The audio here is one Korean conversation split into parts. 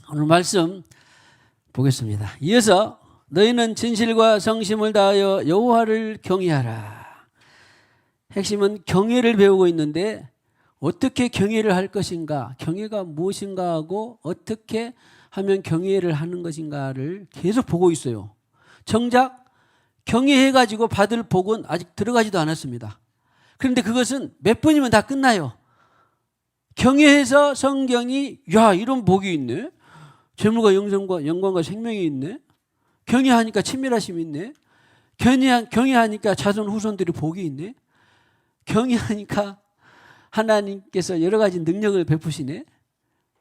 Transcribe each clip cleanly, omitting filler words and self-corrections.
오늘 말씀 보겠습니다. 이어서 너희는 진실과 성심을 다하여 여호와를 경외하라. 핵심은 경외를 배우고 있는데 어떻게 경외를 할 것인가, 경외가 무엇인가 하고 어떻게 하면 경외를 하는 것인가를 계속 보고 있어요. 정작 경외해가지고 받을 복은 아직 들어가지도 않았습니다. 그런데 그것은 몇 번이면 다 끝나요. 경외해서 성경이 야 이런 복이 있네. 재물과 영광과 생명이 있네. 경외하니까 친밀하심이 있네. 경외하니까 자손 후손들이 복이 있네. 경외하니까 하나님께서 여러 가지 능력을 베푸시네.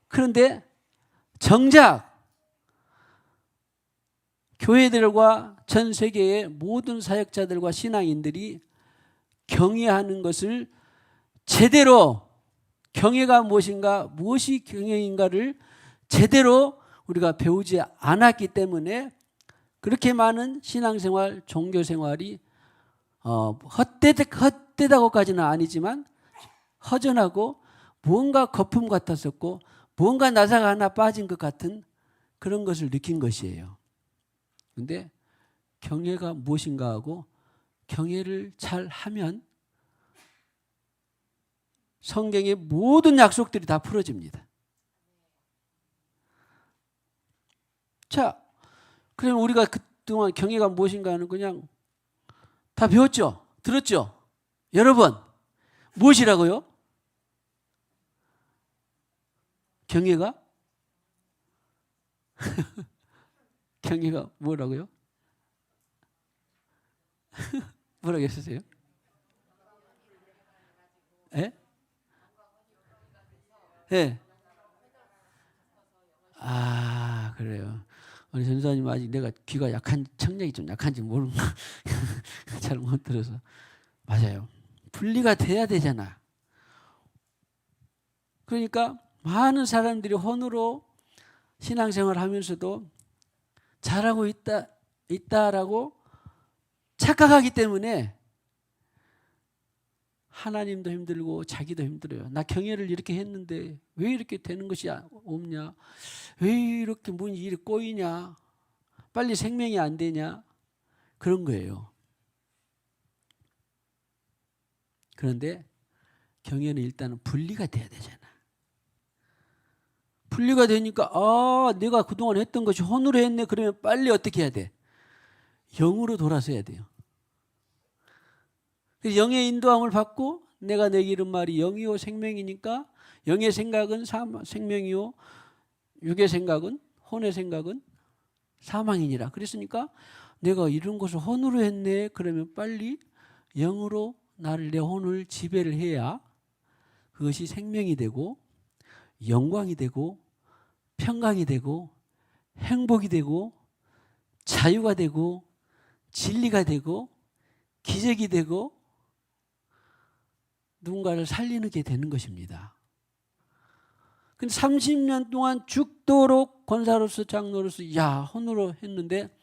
그런데 정작 교회들과 전 세계의 모든 사역자들과 신앙인들이 경외하는 것을 제대로 경외가 무엇인가, 무엇이 경외인가를 제대로 우리가 배우지 않았기 때문에 그렇게 많은 신앙생활, 종교생활이 헛되다고까지는 아니지만 허전하고 무언가 거품 같았었고 무언가 나사가 하나 빠진 것 같은 그런 것을 느낀 것이에요. 그런데 경외가 무엇인가 하고 경외를 잘 하면 성경의 모든 약속들이 다 풀어집니다. 자, 그럼 우리가 그동안 경외가 무엇인가 하는 그냥 다 배웠죠? 들었죠? 여러분, 무엇이라고요? 경외가? 경외가 뭐라고요? 뭐라고 했었어요? 예? 예. 아, 그래요. 우리 전사님 아직 내가 귀가 청력이 좀 약한지 모르는 잘 못 들어서. 맞아요. 분리가 돼야 되잖아. 그러니까 많은 사람들이 혼으로 신앙생활을 하면서도 잘하고 있다라고 착각하기 때문에 하나님도 힘들고 자기도 힘들어요. 나 경외를 이렇게 했는데 왜 이렇게 되는 것이 없냐? 왜 이렇게 뭔 일이 꼬이냐? 빨리 생명이 안 되냐? 그런 거예요. 그런데 경외는 일단은 분리가 돼야 되잖아. 분리가 되니까 내가 그동안 했던 것이 혼으로 했네. 그러면 빨리 어떻게 해야 돼? 영으로 돌아서야 돼요. 영의 인도함을 받고 내가 내게 이른 말이 영이요 생명이니까 영의 생각은 생명이요 육의 생각은 혼의 생각은 사망이니라. 그랬으니까 내가 이런 것을 혼으로 했네. 그러면 빨리 영으로 내 혼을 지배를 해야 그것이 생명이 되고 영광이 되고 평강이 되고 행복이 되고 자유가 되고 진리가 되고 기적이 되고 누군가를 살리는 게 되는 것입니다. 근데 30년 동안 죽도록 권사로서 장로로서 혼으로 했는데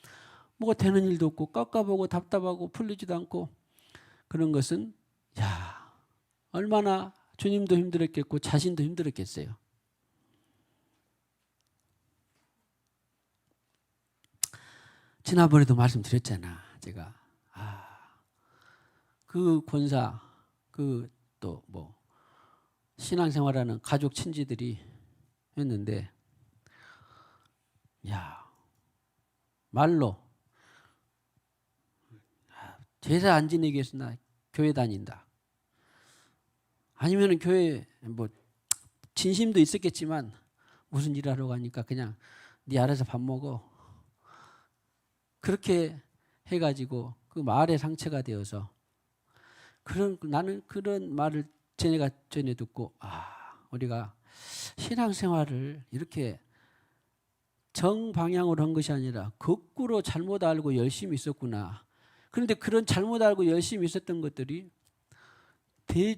뭐가 되는 일도 없고 깎아보고 답답하고 풀리지도 않고 그런 것은 얼마나 주님도 힘들었겠고 자신도 힘들었겠어요. 지난번에도 말씀드렸잖아. 제가 그 권사 또 뭐 신앙생활하는 가족 친지들이 했는데 말로 제사 안 지내기 위해서 나 교회 다닌다. 아니면은 교회 뭐 진심도 있었겠지만 무슨 일하러 가니까 그냥 네 알아서 밥 먹어. 그렇게 해가지고 그 말에 상처가 되어서 나는 그런 말을 전에 듣고 우리가 신앙생활을 이렇게 정방향으로 한 것이 아니라 거꾸로 잘못 알고 열심히 있었구나. 그런데 그런 잘못 알고 열심히 있었던 것들이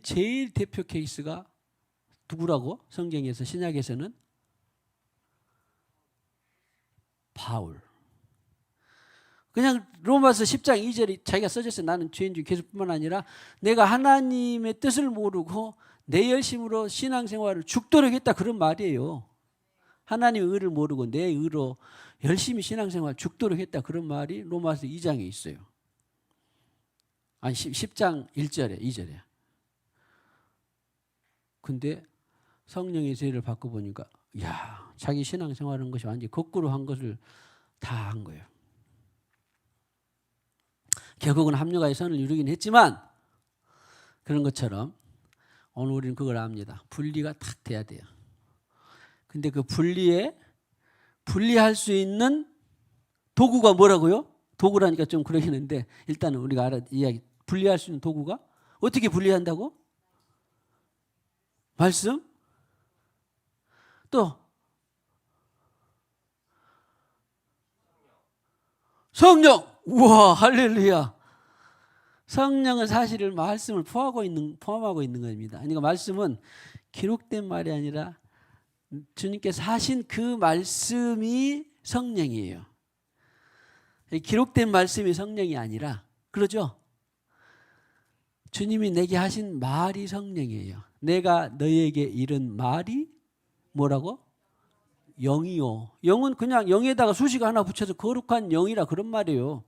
제일 대표 케이스가 누구라고? 성경에서 신약에서는 바울. 그냥 로마서 10장 2절이 자기가 써졌어요. 나는 죄인 중 괴수뿐만 아니라 내가 하나님의 뜻을 모르고 내 열심으로 신앙생활을 죽도록 했다. 그런 말이에요. 하나님의 의를 모르고 내 의로 열심히 신앙생활 죽도록 했다. 그런 말이 로마서 2장에 있어요. 아니 10장 1절에 2절에. 근데 성령의 세례를 받고 보니까 야, 자기 신앙생활하는 것이 완전히 거꾸로 한 것을 다 한 거예요. 결국은 합력하여 선을 이루긴 했지만 그런 것처럼 오늘 우리는 그걸 압니다. 분리가 탁 돼야 돼요. 근데 그 분리할 수 있는 도구가 뭐라고요? 도구라니까 좀 그러긴 한데 일단은 우리가 이야기 분리할 수 있는 도구가 어떻게 분리한다고? 말씀? 또 성령! 우와, 할렐루야. 성령은 사실을 말씀을 포함하고 있는 겁니다. 그러니까 말씀은 기록된 말이 아니라 주님께서 하신 그 말씀이 성령이에요. 기록된 말씀이 성령이 아니라, 그러죠? 주님이 내게 하신 말이 성령이에요. 내가 너희에게 이른 말이 뭐라고? 영이요. 영은 그냥 영에다가 수식 하나 붙여서 거룩한 영이라 그런 말이에요.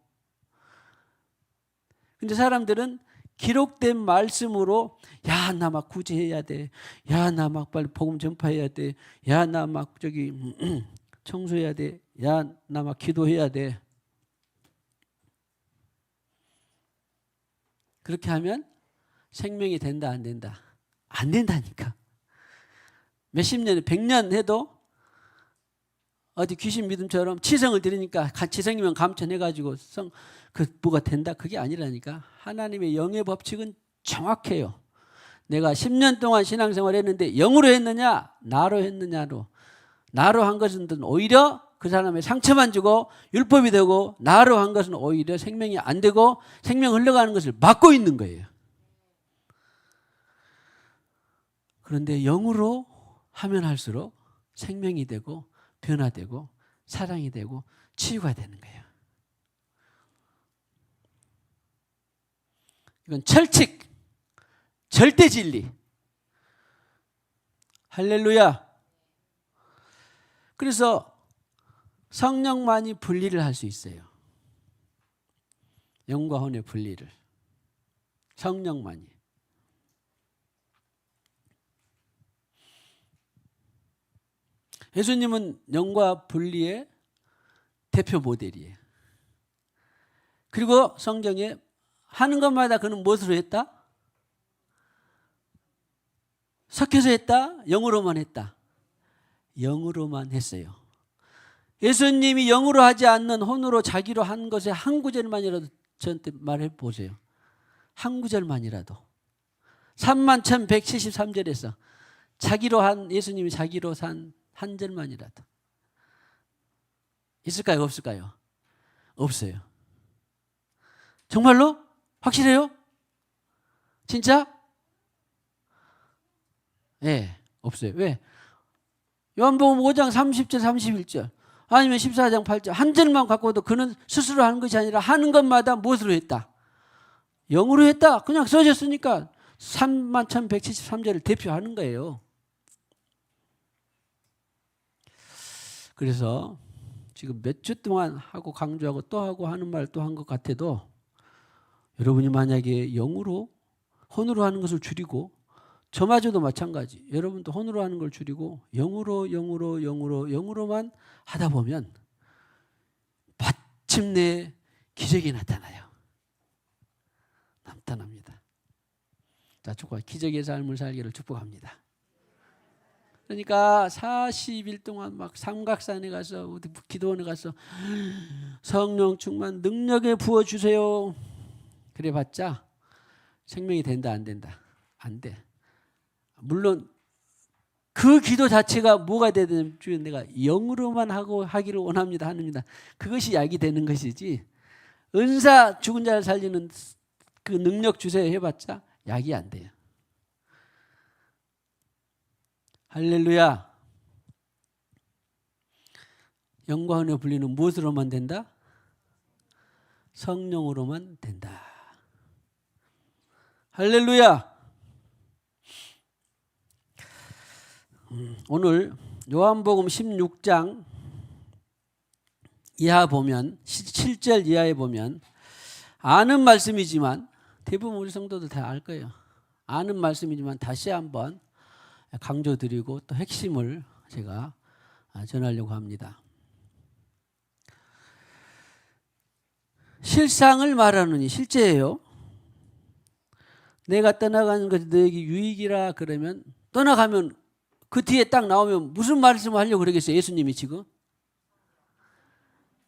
근데 사람들은 기록된 말씀으로 야, 나 막 구제해야 돼. 야, 나 막 빨리 복음 전파해야 돼. 야, 나 막 청소해야 돼. 야, 나 막 기도해야 돼. 그렇게 하면 생명이 된다, 안 된다? 안 된다니까. 몇십 년, 100년 해도 어디 귀신 믿음처럼 치성을 드리니까 치성이면 감천해가지고 뭐가 된다? 그게 아니라니까. 하나님의 영의 법칙은 정확해요. 내가 10년 동안 신앙생활 했는데 영으로 했느냐 나로 했느냐로. 나로 한 것은 오히려 그 사람의 상처만 주고 율법이 되고, 나로 한 것은 오히려 생명이 안 되고 생명 흘러가는 것을 막고 있는 거예요. 그런데 영으로 하면 할수록 생명이 되고 변화되고 사랑이 되고 치유가 되는 거예요. 이건 철칙, 절대 진리. 할렐루야. 그래서 성령만이 분리를 할 수 있어요. 영과 혼의 분리를. 성령만이. 예수님은 영과 분리의 대표 모델이에요. 그리고 성경에 하는 것마다 그는 무엇으로 했다? 섞여서 했다? 영으로만 했다? 영으로만 했어요. 예수님이 영으로 하지 않는 혼으로 자기로 한 것에 한 구절만이라도 저한테 말해 보세요. 한 구절만이라도. 31,173절에서 자기로 한, 예수님이 자기로 산 한 절만이라도 있을까요? 없을까요? 없어요. 정말로? 확실해요? 진짜? 네, 없어요. 왜? 요한복음 5장 30절 31절 아니면 14장 8절 한 절만 갖고도 그는 스스로 하는 것이 아니라 하는 것마다 무엇으로 했다? 영으로 했다. 그냥 써졌으니까 31,173절을 대표하는 거예요. 그래서 지금 몇 주 동안 하고 강조하고 또 하고 하는 말 또 한 것 같아도 여러분이 만약에 영으로 혼으로 하는 것을 줄이고, 저마저도 마찬가지. 여러분도 혼으로 하는 걸 줄이고 영으로만 하다 보면 마침내 기적이 나타나요. 나타납니다. 자, 축복. 기적의 삶을 살기를 축복합니다. 그러니까 40일 동안 막 삼각산에 가서 어디 기도원에 가서 성령 충만 능력에 부어주세요. 그래봤자 생명이 된다 안 된다? 안 돼. 물론 그 기도 자체가 뭐가 되든 주여 내가 영으로만 하기를 원합니다 합니다. 그것이 약이 되는 것이지, 은사 죽은 자를 살리는 그 능력 주세요 해봤자 약이 안 돼요. 할렐루야. 영과 은혜 분리는 무엇으로만 된다? 성령으로만 된다. 할렐루야. 오늘 요한복음 16장 이하 보면 7절 이하에 보면 아는 말씀이지만 대부분 우리 성도들 다 알 거예요. 아는 말씀이지만 다시 한번 강조드리고 또 핵심을 제가 전하려고 합니다. 실상을 말하느니 실제예요. 내가 떠나가는 것이 너에게 유익이라 그러면 떠나가면 그 뒤에 딱 나오면 무슨 말씀을 하려고 그러겠어요? 예수님이 지금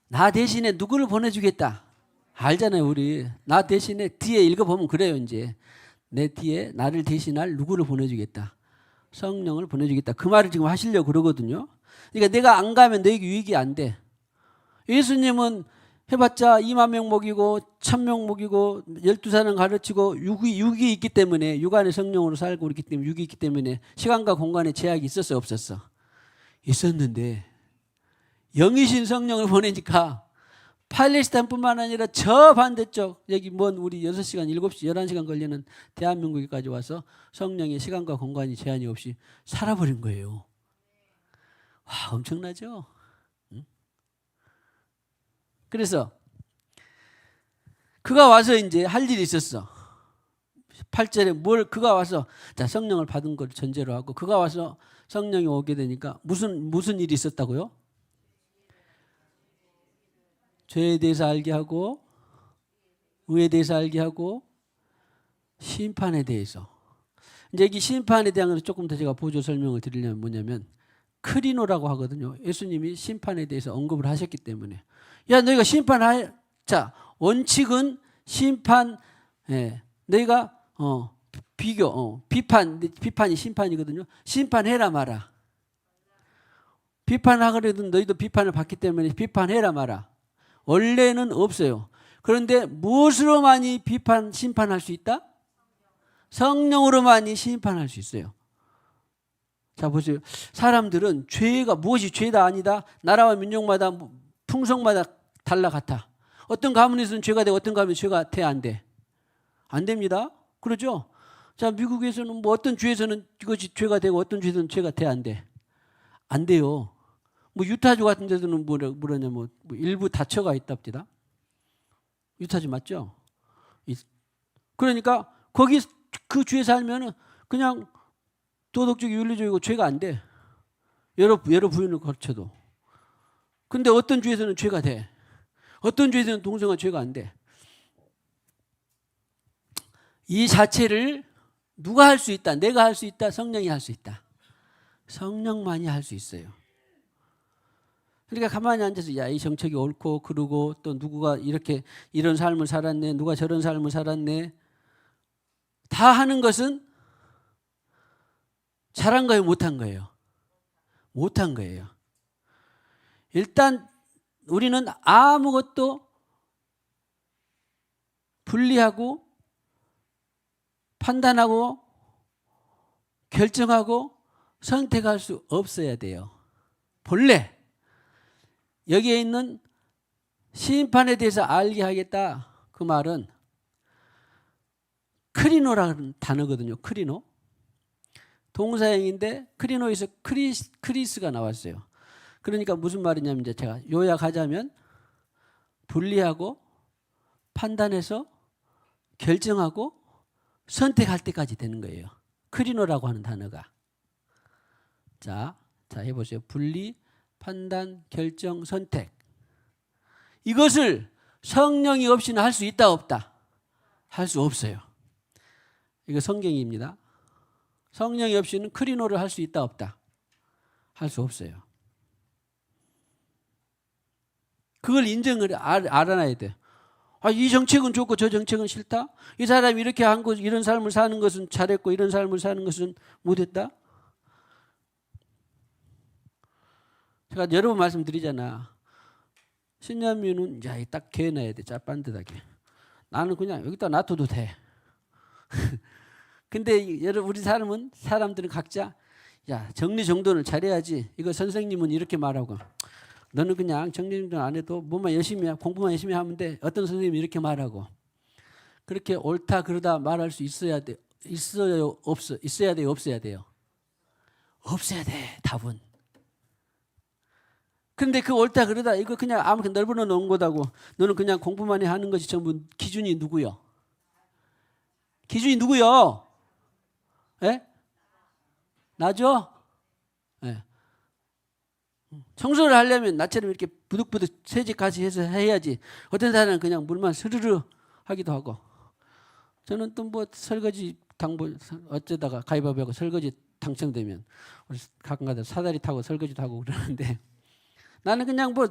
나 대신에 누구를 보내주겠다. 알잖아요, 우리. 나 대신에 뒤에 읽어보면 그래요, 이제. 내 뒤에 나를 대신할 누구를 보내주겠다. 성령을 보내주겠다. 그 말을 지금 하시려고 그러거든요. 그러니까 내가 안 가면 너에게 유익이 안 돼. 예수님은 해봤자 2만 명 먹이고 1000명 먹이고 12사람 가르치고 육이 있기 때문에 육 안에 성령으로 살고 그렇기 때문에 육이 있기 때문에 시간과 공간에 제약이 있었어 없었어? 있었는데 영이신 성령을 보내니까 팔레스타인뿐만 아니라 저 반대쪽 여기 먼 우리 6시간 7시 11시간 걸리는 대한민국까지 와서 성령의 시간과 공간이 제한이 없이 살아버린 거예요. 와, 엄청나죠? 그래서 그가 와서 이제 할 일이 있었어. 8절에 그가 와서 자 성령을 받은 걸 전제로 하고 그가 와서 성령이 오게 되니까 무슨 일이 있었다고요? 죄에 대해서 알게 하고 의에 대해서 알게 하고 심판에 대해서. 이제 여기 심판에 대한 것을 조금 더 제가 보조 설명을 드리려면 뭐냐면 크리노라고 하거든요. 예수님이 심판에 대해서 언급을 하셨기 때문에 야 너희가 자 원칙은 심판 너희가 비판이 심판이거든요. 심판해라 마라. 비판하거든 너희도 비판을 받기 때문에 비판해라 마라. 원래는 없어요. 그런데 무엇으로만이 심판할 수 있다? 성령으로만이 심판할 수 있어요. 자 보세요. 사람들은 죄가 무엇이 죄다 아니다. 나라와 민족마다 풍속마다 달라 같아. 어떤 가문에서는 죄가 되고 어떤 가문에서는 죄가 돼 안 돼? 안 됩니다. 그러죠? 자 미국에서는 뭐 어떤 주에서는 이것이 죄가 되고 어떤 주에서는 죄가 돼 안 돼? 안 돼요. 뭐 유타주 같은 데서는 뭐라냐 일부 다처가 있답니다. 유타주 맞죠? 그러니까 거기 그 주에 살면은 그냥 도덕적 윤리적이고 죄가 안 돼. 여러 부인을 거쳐도. 근데 어떤 주에서는 죄가 돼. 어떤 주에서는 동성화 죄가 안 돼. 이 자체를 누가 할 수 있다? 내가 할 수 있다? 성령이 할 수 있다? 성령만이 할 수 있어요. 그러니까 가만히 앉아서 야, 이 정책이 옳고 그러고 또 누구가 이런 삶을 살았네. 누가 저런 삶을 살았네. 다 하는 것은 잘한 거예요? 못한 거예요? 못한 거예요. 일단 우리는 아무것도 분리하고 판단하고 결정하고 선택할 수 없어야 돼요. 본래 여기에 있는 심판에 대해서 알게 하겠다. 그 말은 크리노라는 단어거든요. 크리노. 동사형인데 크리노에서 크리스가 나왔어요. 그러니까 무슨 말이냐면 이제 제가 요약하자면 분리하고 판단해서 결정하고 선택할 때까지 되는 거예요. 크리노라고 하는 단어가. 자 해보세요. 분리, 판단, 결정, 선택. 이것을 성령이 없이는 할 수 있다 없다? 할 수 없어요. 이거 성경입니다. 성령이 없이는 크리노를 할 수 있다 없다? 할 수 없어요. 그걸 인정을 알아놔야 돼. 이 정책은 좋고 저 정책은 싫다? 이 사람이 이렇게 한 것, 이런 삶을 사는 것은 잘했고 이런 삶을 사는 것은 못했다? 제가 여러 번 말씀드리잖아. 신념유는 딱 개놔야 돼. 짭반듯하게. 나는 그냥 여기다 놔둬도 돼. 근데 우리 사람들은 각자 정리정돈을 잘해야지. 이거 선생님은 이렇게 말하고 너는 그냥 정리정돈 안 해도 공부만 열심히 하면 돼. 어떤 선생님이 이렇게 말하고. 그렇게 옳다 그러다 말할 수 있어야 돼. 있어야 돼요? 없어야 돼요? 없어야 돼. 답은. 그런데 그 옳다 그러다 이거 그냥 아무렇게 넓어놓은 놓은 거다고 너는 그냥 공부만 해 하는 것이 전부 기준이 누구요? 기준이 누구요? 예? 나죠? 예. 청소를 하려면 나처럼 이렇게 부득부득 세제까지 해서 해야지. 어떤 사람은 그냥 물만 스르르 하기도 하고. 저는 또 뭐 설거지 당부 어쩌다가 가위바위보하고 설거지 당첨되면 우리 가끔가다 사다리 타고 설거지도 하고 그러는데 나는 그냥 뭐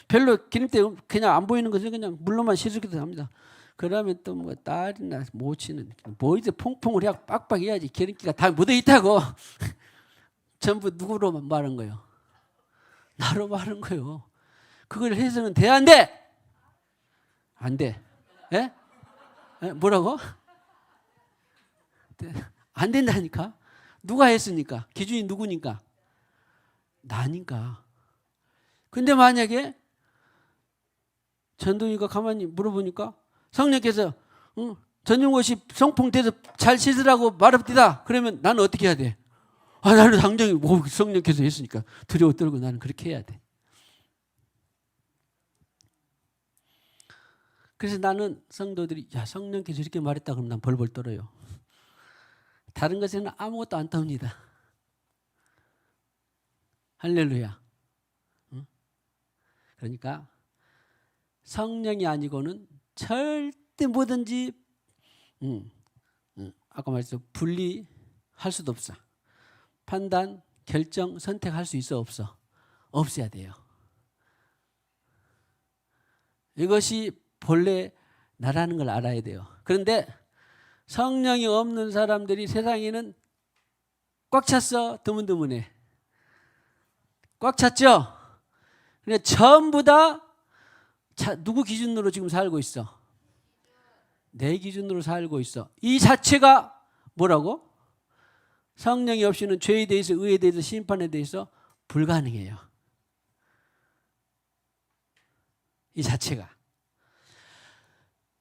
별로 기름때 그냥 안 보이는 것을 그냥 물로만 씻기도 합니다. 그러면 또 뭐 딸이나 모친은 뭐 이제 퐁퐁을 해야 빡빡 해야지 기름기가 다 묻어 있다고 전부 누구로 말한 거예요? 나로 말한 거예요. 그걸 해서는 돼 안 돼? 안 돼. 예? 예? 뭐라고? 안 된다니까. 누가 했습니까? 기준이 누구니까? 나니까. 근데 만약에 전동이가 가만히 물어보니까 성령께서 전용옷이 성풍돼서 잘 씻으라고 말합디다. 그러면 나는 어떻게 해야 돼? 나는 당장에 뭐 성령께서 했으니까 두려워 떨고 나는 그렇게 해야 돼. 그래서 나는 성도들이 야 성령께서 이렇게 말했다 그러면 난 벌벌 떨어요. 다른 것에는 아무것도 안 떠옵니다. 할렐루야. 응? 그러니까 성령이 아니고는 절대 뭐든지 아까 말했죠. 분리할 수도 없어. 판단, 결정, 선택할 수 있어 없어? 없어야 돼요. 이것이 본래 나라는 걸 알아야 돼요. 그런데 성령이 없는 사람들이 세상에는 꽉 찼어. 드문드문해. 꽉 찼죠? 근데 전부 다 누구 기준으로 지금 살고 있어? 내 기준으로 살고 있어. 이 자체가 뭐라고? 성령이 없이는 죄에 대해서 의에 대해서 심판에 대해서 불가능해요. 이 자체가.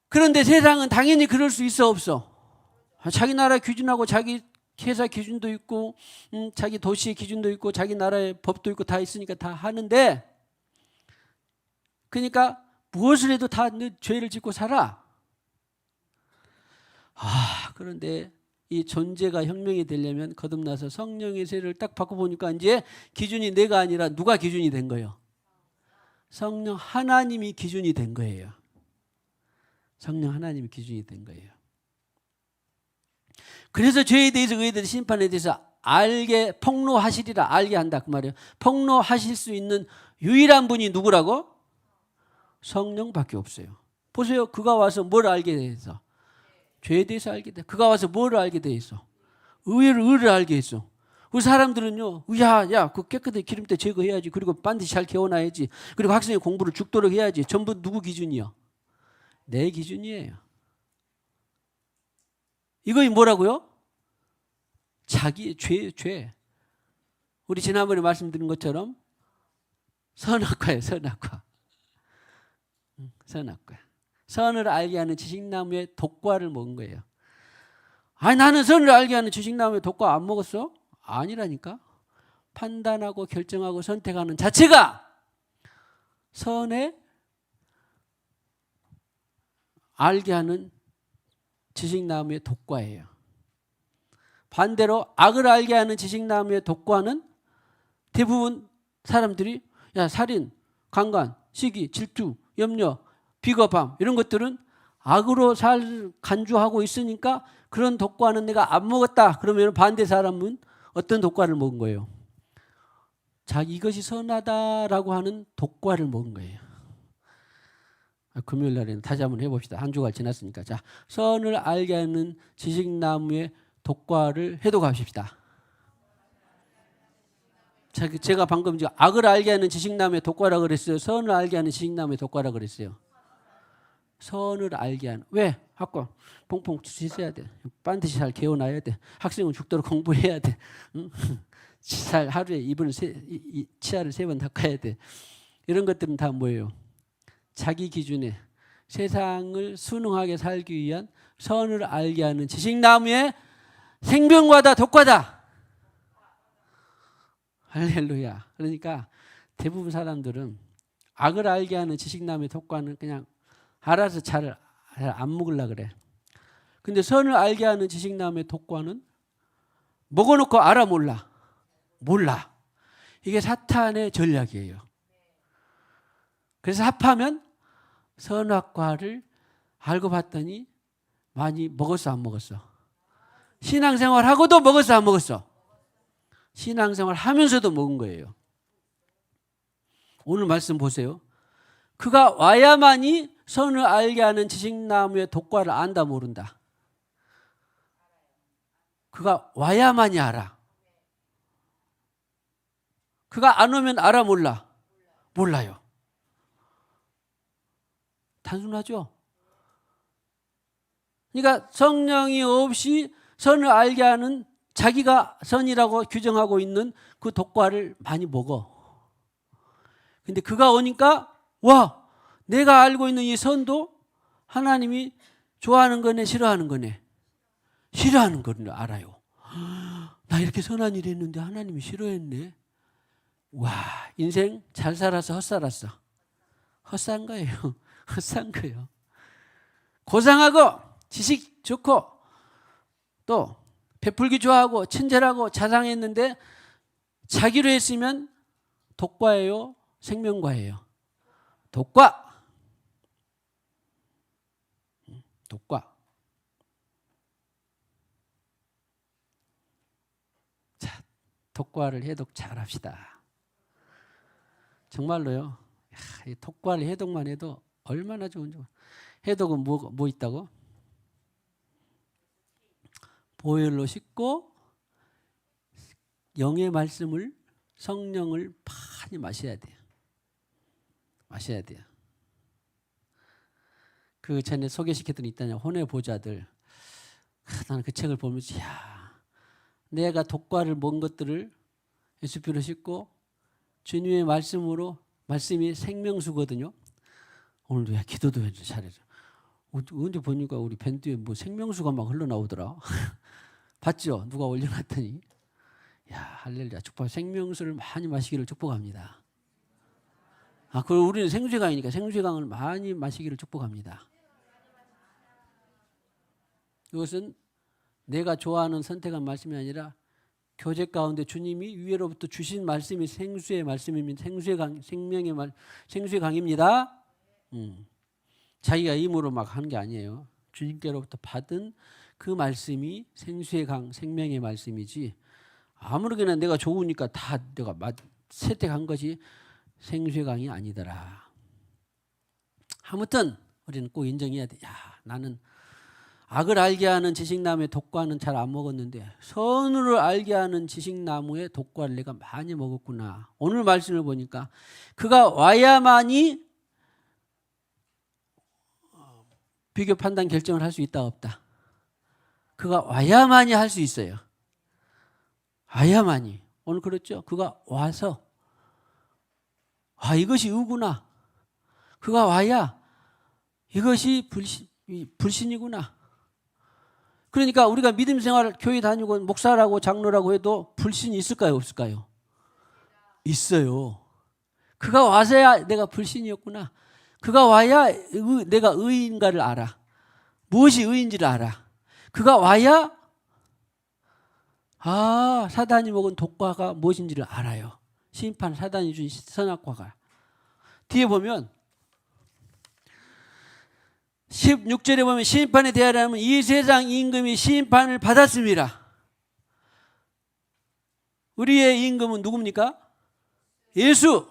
그런데 세상은 당연히 그럴 수 있어 없어? 자기 나라 기준하고 자기 회사 기준도 있고 자기 도시의 기준도 있고 자기 나라의 법도 있고 다 있으니까 다 하는데 그러니까 무엇을 해도 다 죄를 짓고 살아. 그런데 이 존재가 혁명이 되려면 거듭나서 성령의 세를 딱 바꿔보니까 이제 기준이 내가 아니라 누가 기준이 된 거예요? 성령 하나님이 기준이 된 거예요. 성령 하나님이 기준이 된 거예요. 그래서 죄에 대해서 의에 대해서 심판에 대해서 알게 폭로하시리라 알게 한다 그 말이에요. 폭로하실 수 있는 유일한 분이 누구라고? 성령밖에 없어요. 보세요. 그가 와서 뭘 알게 돼서? 죄에 대해서 알게 돼. 그가 와서 뭘 알게 돼 있어? 의를 알게 했어. 그 사람들은요. 야, 그 깨끗하게 기름때 제거해야지. 그리고 반드시 잘 개워놔야지. 그리고 학생의 공부를 죽도록 해야지. 전부 누구 기준이요? 내 기준이에요. 이거 뭐라고요? 자기의 죄. 우리 지난번에 말씀드린 것처럼 선악과예요. 선악과. 선악과. 선을 알게 하는 지식나무의 독과를 먹은 거예요. 나는 선을 알게 하는 지식나무의 독과 안 먹었어? 아니라니까. 판단하고 결정하고 선택하는 자체가 선에 알게 하는 지식나무의 독과예요. 반대로 악을 알게 하는 지식나무의 독과는 대부분 사람들이 살인, 강간, 시기, 질투, 염려, 비겁함 이런 것들은 악으로 간주하고 있으니까 그런 독과는 내가 안 먹었다. 그러면 반대 사람은 어떤 독과를 먹은 거예요? 이것이 선하다라고 하는 독과를 먹은 거예요. 금요일 날에는 다시 한번 해봅시다. 한 주가 지났으니까. 자, 선을 알게 하는 지식나무의 독과를 해도 갑시다. 제가 방금 악을 알게 하는 지식나무의 독과라고 그랬어요? 선을 알게 하는 지식나무의 독과라고 그랬어요? 선을 알게 하는. 왜? 학교 퐁퐁 씻어야 돼. 반드시 잘 개워놔야 돼. 학생은 죽도록 공부해야 돼. 응? 하루에 치아를 3번 닦아야 돼. 이런 것들은 다 뭐예요? 자기 기준에 세상을 순응하게 살기 위한 선을 알게 하는 지식나무의 생명과다 독과다. 할렐루야. 그러니까 대부분 사람들은 악을 알게 하는 지식남의 독과는 그냥 알아서 잘 안 먹으려고 그래. 근데 선을 알게 하는 지식남의 독과는 먹어놓고 알아 몰라. 몰라. 이게 사탄의 전략이에요. 그래서 합하면 선악과를 알고 봤더니 많이 먹었어 안 먹었어? 신앙생활 하고도 먹었어 안 먹었어? 신앙생활 하면서도 먹은 거예요. 오늘 말씀 보세요. 그가 와야만이 선을 알게 하는 지식나무의 독과를 안다 모른다. 그가 와야만이 알아. 그가 안 오면 알아 몰라? 몰라요. 단순하죠? 그러니까 성령이 없이 선을 알게 하는 자기가 선이라고 규정하고 있는 그 독과를 많이 먹어. 근데 그가 오니까 와, 내가 알고 있는 이 선도 하나님이 좋아하는 거네 싫어하는 거네? 싫어하는 거를 알아요. 나 이렇게 선한 일 했는데 하나님이 싫어했네. 와, 인생 잘 살아서 헛살았어. 헛산 거예요. 헛산 거예요. 고상하고 지식 좋고 또 베풀기 좋아하고 친절하고 자상했는데 자기로 했으면 독과예요? 생명과예요? 독과. 독과. 자, 독과를 해독 잘 합시다. 정말로요. 이 독과를 해독만 해도 얼마나 좋은지. 해독은 뭐 있다고? 보혈로 씻고 영의 말씀을 성령을 많이 마셔야 돼요. 마셔야 돼요. 그 전에 소개시켰던 있다냐 혼의 보좌들. 나는 그 책을 보면서 야, 내가 독과를 먹은 것들을 예수피로 씻고 주님의 말씀으로 말씀이 생명수거든요. 오늘도 야 기도도 잘해줘. 언제 보니까 우리 밴드에 뭐 생명수가 막 흘러나오더라. 봤죠? 누가 올려놨더니 야 할렐루야 축복 생명수를 많이 마시기를 축복합니다. 그리고 우리는 생수강이니까 생수강을 많이 마시기를 축복합니다. 이것은 내가 좋아하는 선택한 말씀이 아니라 교제 가운데 주님이 위로부터 주신 말씀이 생수의 말씀입니다. 생수의 강, 생수의 강입니다. 자기가 힘으로 막 하는 게 아니에요. 주님께로부터 받은 그 말씀이 생수의 강, 생명의 말씀이지 아무렇게나 내가 좋으니까 다 내가 채택한 것이 생수의 강이 아니더라. 아무튼 우리는 꼭 인정해야 돼. 야, 나는 악을 알게 하는 지식나무의 독과는 잘 안 먹었는데 선을 알게 하는 지식나무의 독과를 내가 많이 먹었구나. 오늘 말씀을 보니까 그가 와야만이 비교 판단 결정을 할 수 있다 없다. 그가 와야만이 할 수 있어요. 와야만이. 오늘 그렇죠? 그가 와서 이것이 의구나. 그가 와야 이것이 불신이구나. 그러니까 우리가 믿음 생활 교회 다니고 목사라고 장로라고 해도 불신이 있을까요? 없을까요? 있어요. 그가 와서야 내가 불신이었구나. 그가 와야 내가 의인가를 알아. 무엇이 의인지를 알아. 그가 와야 사단이 먹은 독과가 무엇인지를 알아요. 심판 사단이 준 선악과가. 뒤에 보면 16절에 보면 심판에 대하여는 이 세상 임금이 심판을 받았습니다. 우리의 임금은 누굽니까? 예수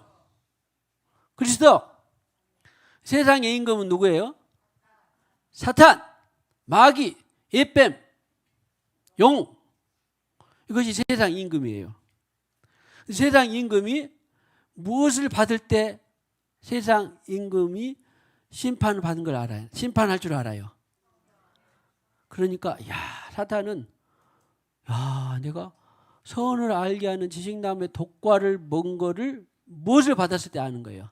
그리스도. 세상의 임금은 누구예요? 사탄, 마귀, 옛뱀, 용. 이것이 세상 임금이에요. 세상 임금이 무엇을 받을 때 세상 임금이 심판을 받은 걸 알아요. 심판할 줄 알아요. 그러니까 사탄은 내가 선을 알게 하는 지식나무의 독과를 먹은 거를 무엇을 받았을 때 아는 거예요?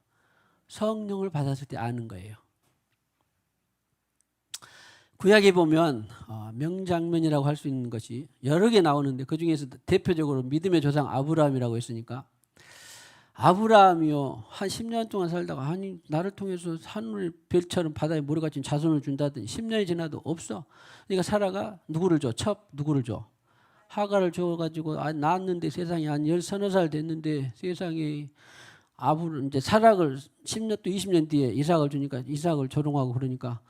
성령을 받았을 때 아는 거예요. 구약에 보면 명장면이라고 할 수 있는 것이 여러 개 나오는데 그중에서 대표적으로 믿음의 조상 아브라함이라고 했으니까 아브라함이요 한 10년 동안 살다가 아니 나를 통해서 하늘 별처럼 바다에 모래 같은 자손을 준다더니 10년이 지나도 없어. 그러니까 사라가 누구를 줘? 누구를 줘? 하가를 줘가지고 낳았는데 세상에 한 10서너 살 됐는데 세상에 이제 사락을 10년 또 20년 뒤에 이삭을 주니까 이삭을 조롱하고 그러니까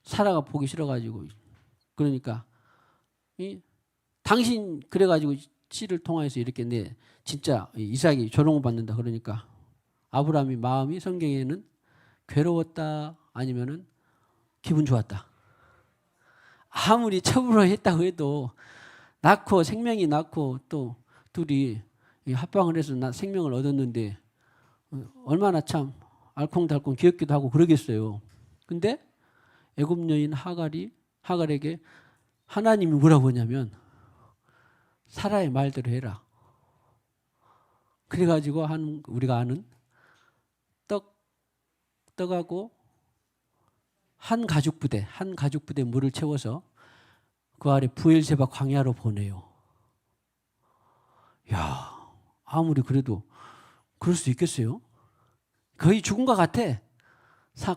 사라가 보기 싫어가지고 그러니까 당신 그래가지고 씨를 통해서 이렇게 내 진짜 이삭이 조롱을 받는다 그러니까 아브라함이 마음이 성경에는 괴로웠다 아니면은 기분 좋았다. 아무리 첩으로 했다고 해도 낳고 생명이 낳고 또 둘이 합방을 해서 생명을 얻었는데 얼마나 참 알콩달콩 귀엽기도 하고 그러겠어요. 근데 애굽 여인 하갈에게 하나님이 뭐라고 하냐면 사라의 말대로 해라. 그래가지고 우리가 아는 떡하고 한 가죽 부대 물을 채워서 그 아래 부엘세바 광야로 보내요. 야, 아무리 그래도 그럴 수 있겠어요? 거의 죽은 것 같아.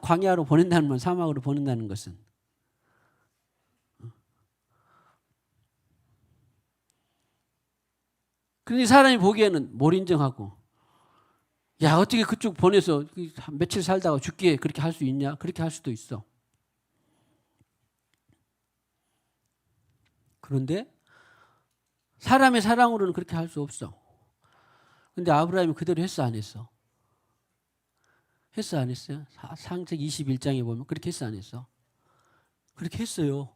광야로 보낸다는 건 사막으로 보낸다는 것은. 그런데 사람이 보기에는 뭘 인정하고 야 어떻게 그쪽 보내서 며칠 살다가 죽기에 그렇게 할 수 있냐? 그렇게 할 수도 있어. 그런데 사람의 사랑으로는 그렇게 할 수 없어. 근데 아브라함이 그대로 했어 안 했어? 했어 안 했어요? 창세기 21장에 보면 그렇게 했어 안 했어? 그렇게 했어요.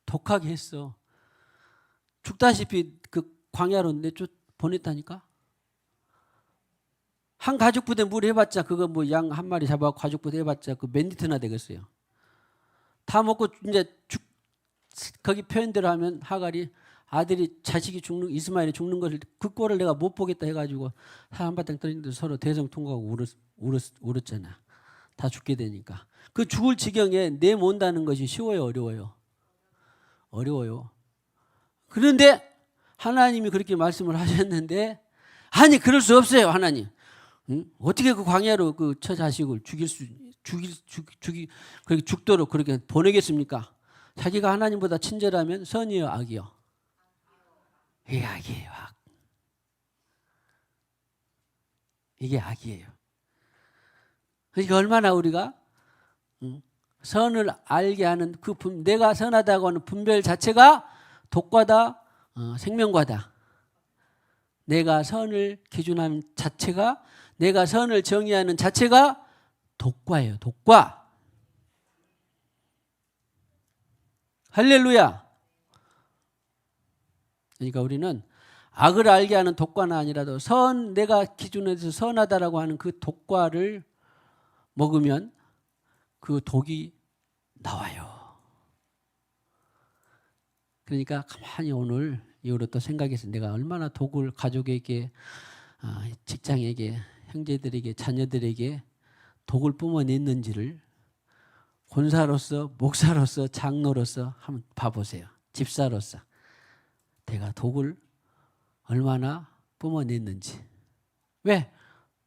독하게 했어. 죽다시피 그 광야로 내쫓 보냈다니까. 한 가죽 부대 물 해봤자 그거 뭐 양 한 마리 잡아 가죽 부대 해봤자 그 몇 리터나 되겠어요. 다 먹고 이제 거기 표현대로 하면 하갈이 아들이 자식이 이스마엘이 죽는 것을 그 꼴을 내가 못 보겠다 해가지고 한바탕 떨어졌는데 서로 대성통곡하고 울었잖아. 다 죽게 되니까. 그 죽을 지경에 내몬다는 것이 쉬워요 어려워요? 어려워요. 그런데 하나님이 그렇게 말씀을 하셨는데 아니 그럴 수 없어요 하나님. 응? 어떻게 그 광야로 그 처 자식을 그렇게 죽도록 그렇게 보내겠습니까? 자기가 하나님보다 친절하면 선이요 악이요? 이게 악이에요. 악. 이게 악이에요. 그러니까 얼마나 우리가 선을 알게 하는 내가 선하다고 하는 분별 자체가 독과다 생명과다. 내가 선을 기준하는 자체가 내가 선을 정의하는 자체가 독과예요. 독과. 할렐루야. 그러니까 우리는 악을 알게 하는 독과는 아니라도 내가 기준에서 선하다라고 하는 그 독과를 먹으면 그 독이 나와요. 그러니까 가만히 오늘 이후로 또 생각해서 내가 얼마나 독을 가족에게 직장에게 형제들에게 자녀들에게 독을 뿜어냈는지를 권사로서 목사로서 장로로서 한번 봐보세요. 집사로서 내가 독을 얼마나 뿜어냈는지. 왜?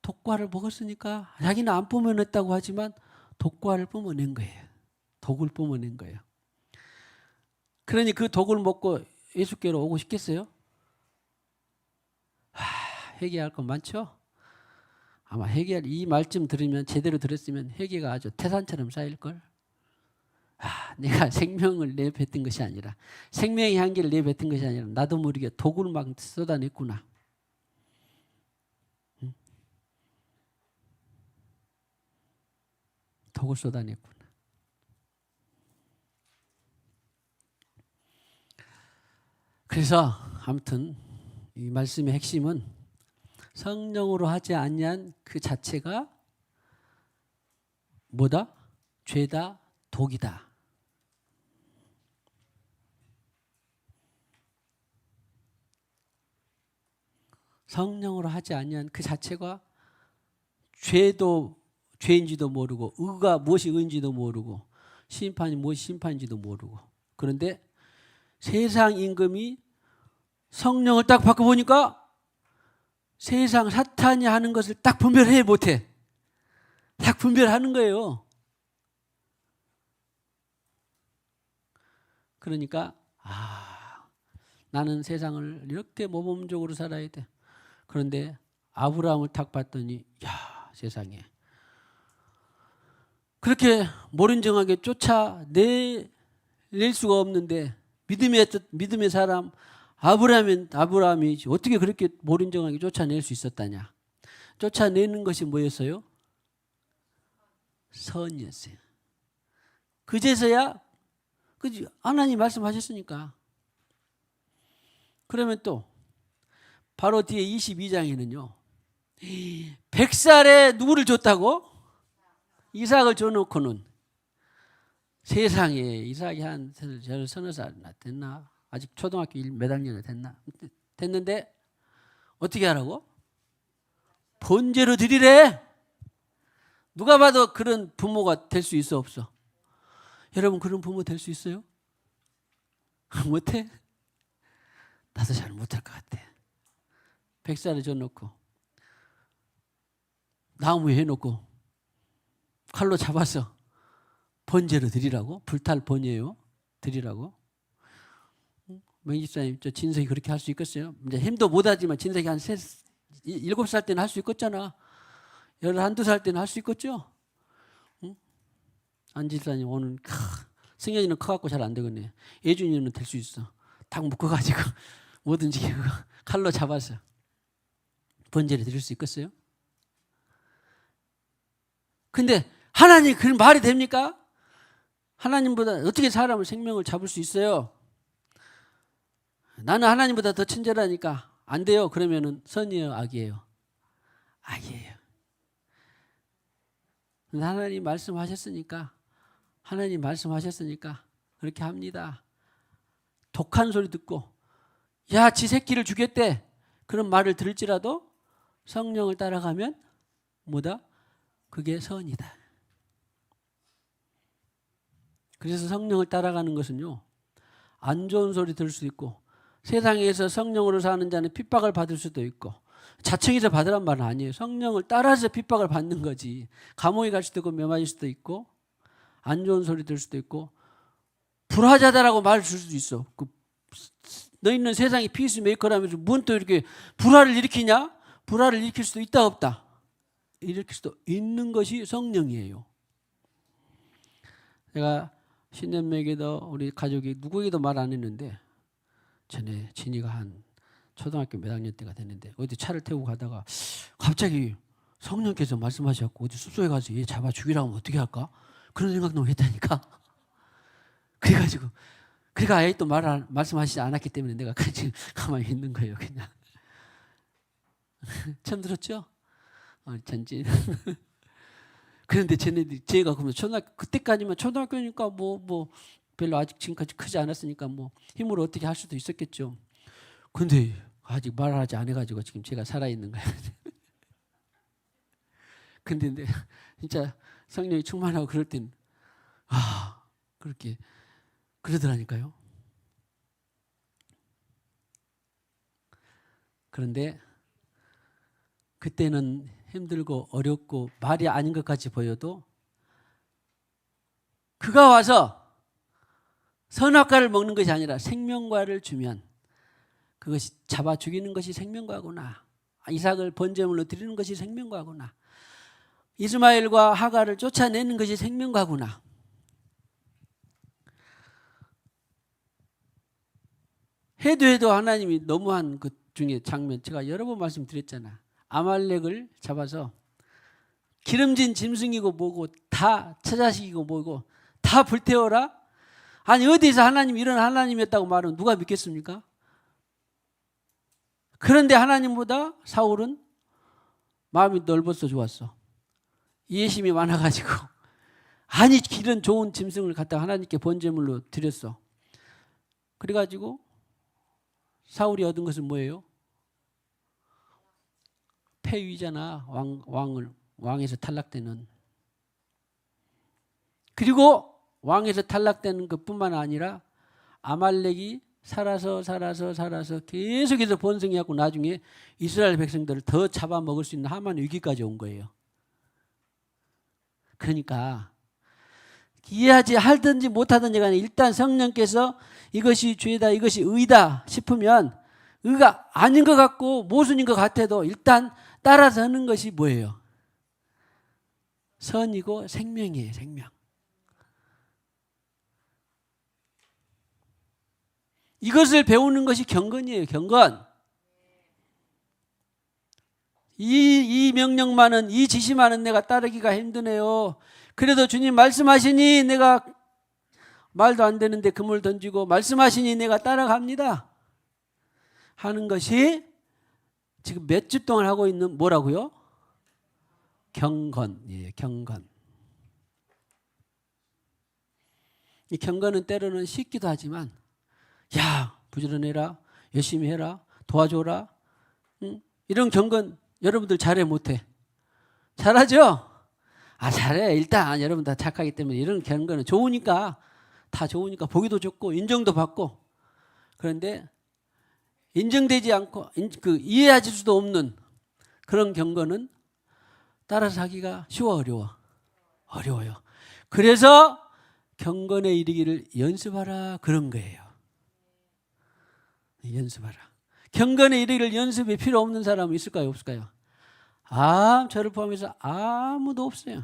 독과를 먹었으니까 자기는 안 뿜어냈다고 하지만 독과를 뿜어낸 거예요. 독을 뿜어낸 거예요. 그러니 그 독을 먹고 예수께로 오고 싶겠어요? 회개할 건 많죠? 아마 이 말씀 들으면 제대로 들었으면 회개가 아주 태산처럼 쌓일걸? 내가 생명을 내뱉은 것이 아니라 생명의 향기를 내뱉은 것이 아니라 나도 모르게 독을 막 쏟아냈구나. 독을 쏟아냈구나. 그래서 아무튼 이 말씀의 핵심은 성령으로 하지 아니한 그 자체가 뭐다? 죄다, 독이다. 성령으로 하지 아니한 그 자체가 죄인지도 모르고 의가 무엇이 의인지도 모르고 심판이 무엇이 심판인지도 모르고 그런데 세상 임금이 성령을 딱 바꿔보니까 세상 사탄이 하는 것을 딱 분별해 못해. 딱 분별하는 거예요. 그러니까 나는 세상을 이렇게 모범적으로 살아야 돼. 그런데 아브라함을 딱 봤더니 세상에 그렇게 모른정하게 쫓아낼 수가 없는데 믿음의 사람 아브라함이 어떻게 그렇게 모른정하게 쫓아낼 수 있었다냐. 쫓아내는 것이 뭐였어요? 선이었어요. 그제서야 하나님 말씀하셨으니까. 그러면 또 바로 뒤에 22장에는요. 100살에 누구를 줬다고? 이삭을 줘놓고는 세상에 이삭이 한 서너 살 됐나? 아직 초등학교 몇 학년이 됐는데 어떻게 하라고? 번제로 드리래. 누가 봐도 그런 부모가 될 수 있어 없어? 여러분 그런 부모 될 수 있어요? 못해? 나도 잘 못할 것 같아. 100살을 줘놓고 나무에 해놓고 칼로 잡아서 번제로 드리라고? 불탈 번이에요. 드리라고? 맹집사님 저 진석이 그렇게 할 수 있겠어요? 이제 힘도 못하지만 진석이 한 7살 때는 할 수 있겠잖아. 11~12살 때는 할 수 있겠죠? 응? 안집사님 오늘 승현이는 커갖고 잘 안 되겠네. 예준이는 될 수 있어. 딱 묶어가지고 뭐든지 칼로 잡아서 번제를 드릴 수 있겠어요? 근데 하나님 그 말이 됩니까? 하나님보다 어떻게 사람을 생명을 잡을 수 있어요? 나는 하나님보다 더 친절하니까 안 돼요. 그러면은 선이에요, 악이에요? 악이에요. 하나님 말씀하셨으니까 그렇게 합니다. 독한 소리 듣고 지 새끼를 죽였대. 그런 말을 들을지라도 성령을 따라가면 뭐다? 그게 선이다. 그래서 성령을 따라가는 것은요. 안 좋은 소리 들을 수도 있고 세상에서 성령으로 사는 자는 핍박을 받을 수도 있고 자청해서 받으란 말은 아니에요. 성령을 따라서 핍박을 받는 거지. 감옥에 갈 수도 있고 매맞을 수도 있고 안 좋은 소리 들을 수도 있고 불화자다라고 말을 줄 수도 있어. 너희는 세상의 피스메이커라면서 뭔 또 이렇게 불화를 일으키냐? 불화를 일으킬 수도 있다 없다? 일으킬 수도 있는 것이 성령이에요. 제가 신년매기도 우리 가족이 누구에게도 말 안 했는데 전에 진이가 한 초등학교 몇 학년 때가 됐는데 어디 차를 태우고 가다가 갑자기 성령께서 말씀하셨고 어디 숲속에 가서 얘 잡아 죽이라고 하면 어떻게 할까? 그런 생각 너무 했다니까. 그래가지고 그러니까 아예 또 말씀하시지 않았기 때문에 내가 지금 가만히 있는 거예요. 그냥 처음 들었죠? 전진. 그런데 제가 그러면 그때까지만 초등학교니까 뭐 별로 아직 지금까지 크지 않았으니까 뭐 힘으로 어떻게 할 수도 있었겠죠. 근데 아직 말하지 안 해가지고 지금 제가 살아있는 거예요. 근데 진짜 성령이 충만하고 그럴 땐 그렇게 그러더라니까요. 그런데 그때는 힘들고 어렵고 말이 아닌 것 같이 보여도 그가 와서 선악과를 먹는 것이 아니라 생명과를 주면 그것이 잡아 죽이는 것이 생명과구나. 이삭을 번제물로 드리는 것이 생명과구나. 이스마엘과 하갈을 쫓아내는 것이 생명과구나. 해도 하나님이 너무한 것 중에 장면 제가 여러 번 말씀드렸잖아. 아말렉을 잡아서 기름진 짐승이고 뭐고 다 처자식이고 뭐고 다 불태워라. 아니 어디서 하나님 이런 하나님이었다고 말하면 누가 믿겠습니까? 그런데 하나님보다 사울은 마음이 넓어서 좋았어. 이해심이 많아가지고 아니 이런 좋은 짐승을 갖다가 하나님께 번제물로 드렸어. 그래가지고 사울이 얻은 것은 뭐예요? 폐위잖아. 왕에서 탈락되는. 그리고 왕에서 탈락되는 것뿐만 아니라 아말렉이 살아서 계속해서 번성해갖고 나중에 이스라엘 백성들을 더 잡아먹을 수 있는 하만 위기까지 온 거예요. 그러니까 이해하지 하든지 못하든지 간에 일단 성령께서 이것이 죄다 이것이 의다 싶으면 의가 아닌 것 같고 모순인 것 같아도 일단 따라서 하는 것이 뭐예요? 선이고 생명이에요. 생명. 이것을 배우는 것이 경건이에요. 경건. 이 명령만은 이 지시만은 내가 따르기가 힘드네요. 그래도 주님 말씀하시니 내가 말도 안 되는데 그물 던지고 말씀하시니 내가 따라갑니다 하는 것이 지금 몇 주 동안 하고 있는 뭐라고요? 경건이에요. 경건. 이 경건은 때로는 쉽기도 하지만 야 부지런해라 열심히 해라 도와줘라 이런 경건 여러분들 잘해 못해? 잘하죠? 잘해. 일단 여러분 다 착하기 때문에 이런 경건은 좋으니까 다 좋으니까 보기도 좋고 인정도 받고 그런데 인정되지 않고 이해할 수도 없는 그런 경건은 따라서 하기가 쉬워 어려워? 어려워요. 그래서 경건에 이르기를 연습하라 그런 거예요. 연습하라. 경건에 이르기를 연습이 필요 없는 사람은 있을까요? 없을까요? 저를 포함해서 아무도 없어요.